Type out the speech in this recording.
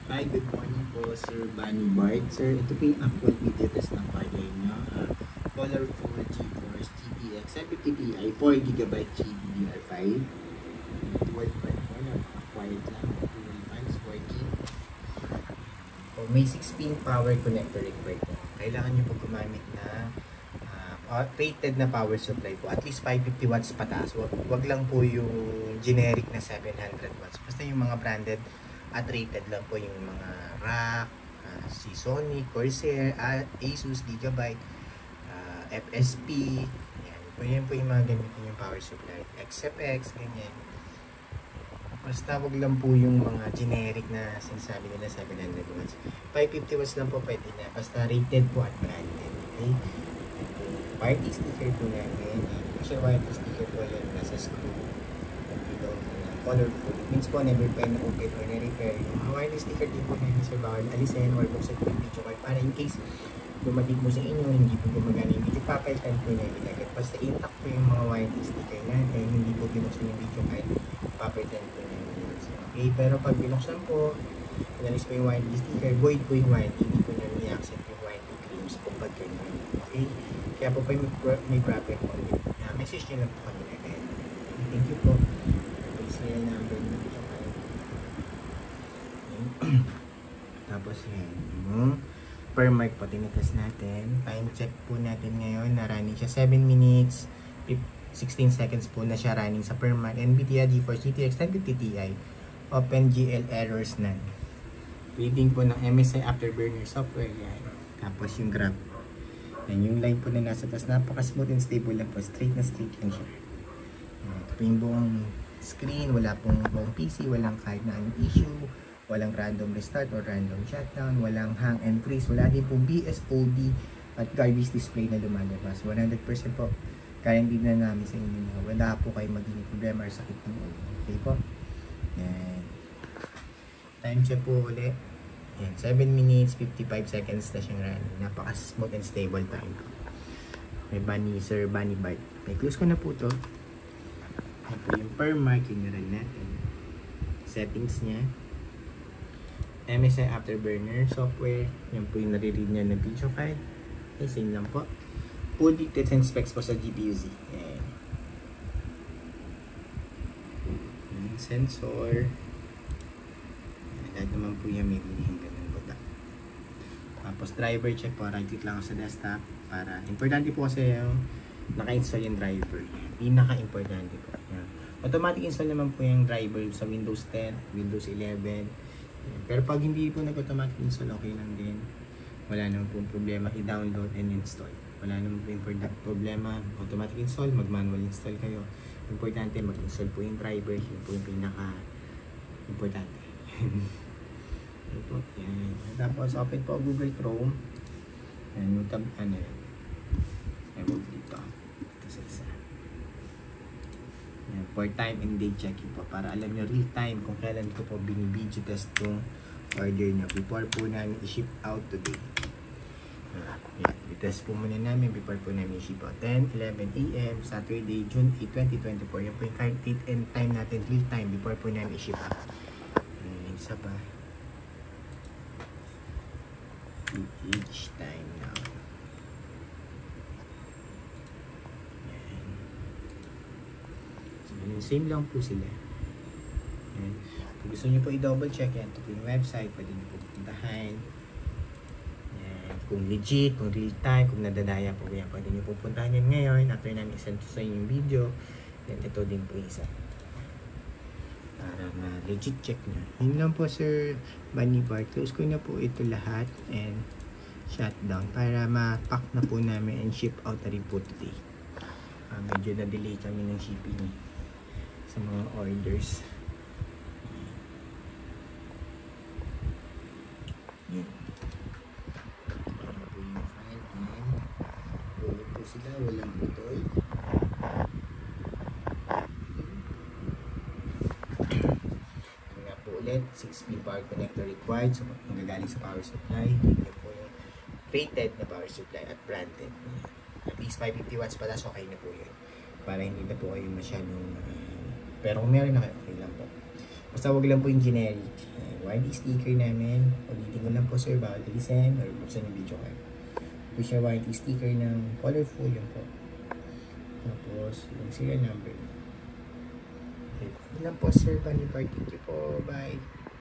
Hi, good morning po, Sir Bunny Bart. Sir, ito po yung actual video test ng parlay nyo. Colorful GeForce GTX 750 Ti 4GB GDDR5. 12.1, napaka-quiet lang. Dual fans working. May 6-pin power connector required po. Kailangan nyo po gumamit na rated na power supply po. At least 550 watts pataas. Wag lang po yung generic na 700 watts. Basta yung mga branded at rated lang po yung mga ROG, si Sony, Corsair, Asus, Gigabyte, FSP. Yan po yung mga gamitin yung power supply. XFX, ganyan. Basta wag lang po yung mga generic na sinasabi nila 700 watts. 550 watts lang po pwede na. Basta rated po at branded. Okay? Wireless sticker po namin. Kasi wireless sticker po yan nasa screw. Below na colorful. It means po never pa na-open or na-repair. Yung mga wireless sticker din po namin sa bawal alisin or buksan po yung video card para in case dumating po sa inyo, hindi po gumagana yung video, papalitan po na yung agad. Basta intact po yung mga wireless sticker natin, hindi po binuksan yung video card, papalitan po na yung video. Okay, pero pag binuksan po, inalis po yung wireless sticker, void po yung warranty, hindi po namin i-accept yung warranty claims kung pag ganyan. Okay, kaya po may problem po. Message nyo lang po kami agad. Thank you po. Serial number na video card. Tapos yan, per mark po tinitest natin. Time check po natin ngayon na running siya 7 minutes 16 seconds po na siya running sa per mark. NVIDIA GeForce GTX 1050 Ti. OpenGL errors none. Reading po ng MSI Afterburner software yan. Tapos yung graph. Yan yung line po na nasa taas. Napaka-smooth and stable lang po. Straight na straight lang siya. Ito po yung buong screen. Wala pong buong PC. Walang kahit na anong issue. Walang random restart or random shutdown, walang hang and freeze, wala din pong BSOD at garbage display na lumalabas. 100% po, guarantee na namin sa inyo. Wala po kayo magiging problema or sakit ng ulo. Okay po? Yan. Time check po ulit. Yan, 7 minutes, 55 seconds na siyang running. Napaka-smooth and stable time. May bunny, Sir Bunny Bart. May close ko na po to. Yan po yung per mark yung run natin. Settings niya. MSI Afterburner software. Yan po yung nare-read niya ng video file. Okay, same lang po. Full details and specs po sa GPU-Z. Yan. Yung sensor. Lahat naman po yan may binihing ganun po. Tapos driver check po. Right click lang ako sa desktop. Para, importante po kasi yung naka-install yung driver. Pinaka-importante po. Yan. Automatic install naman po yung driver sa Windows 10, Windows 11. Pero pag hindi po nag-automatic install, okay lang din. Wala naman po problema i-download and install. Wala naman po yung problema automatic install, mag-manual install kayo. Importante mag-install po yung driver, yun po yung pinaka-importante. Yan. Tapos open po Google Chrome. Yan, yung tab, ano yan. Ewan dito. Ito sa isa. Yan, for time and date checking po para alam nyo real time kung kailan ko po binibideo test yung order nyo before po namin i-ship out today. Yan, i-test po muna namin before po namin i-ship out. 10:11 AM Saturday, June 8, 2024. Yan po yung current date and time natin, real time before po namin i-ship out. Isa pa. Each time now. Same lang po sila. Yan. Kung gusto nyo po i-double check yan, ito po yung website, pwede nyo po puntahan. Yan. Kung legit, kung real time, kung nadadaya po yan, pwede nyo po puntahan yan ngayon. After namin isend sa inyo yung video, yan, ito din po isa. Para ma-legit check nyo. Yun lang po, Sir Bunny Bart. Close ko na po ito lahat and shutdown para ma-pack na po namin and ship out na rin po today. Medyo na-delay kami ng shipping sa mga orders. Yan. Ano po yung file? Ayan. Ulit po sila. Walang putol. Nga po ulit. 6-pin power connector required. So, magagaling sa power supply. Ito po yung rated na power supply at branded. At least 550 watts pala. So, okay na po yun. Para hindi na po kayo masyadong pero kung meron na kayo, okay lang po. Basta wag lang po yung generic. warranty sticker namin. Ulitin ko lang po sir, bawal alisin or buksan yung video card. Push yung warranty sticker ng colorful, yun po. Tapos, yung serial number. Okay po. Yun lang po sir, Bunny Park. Thank you po. Bye.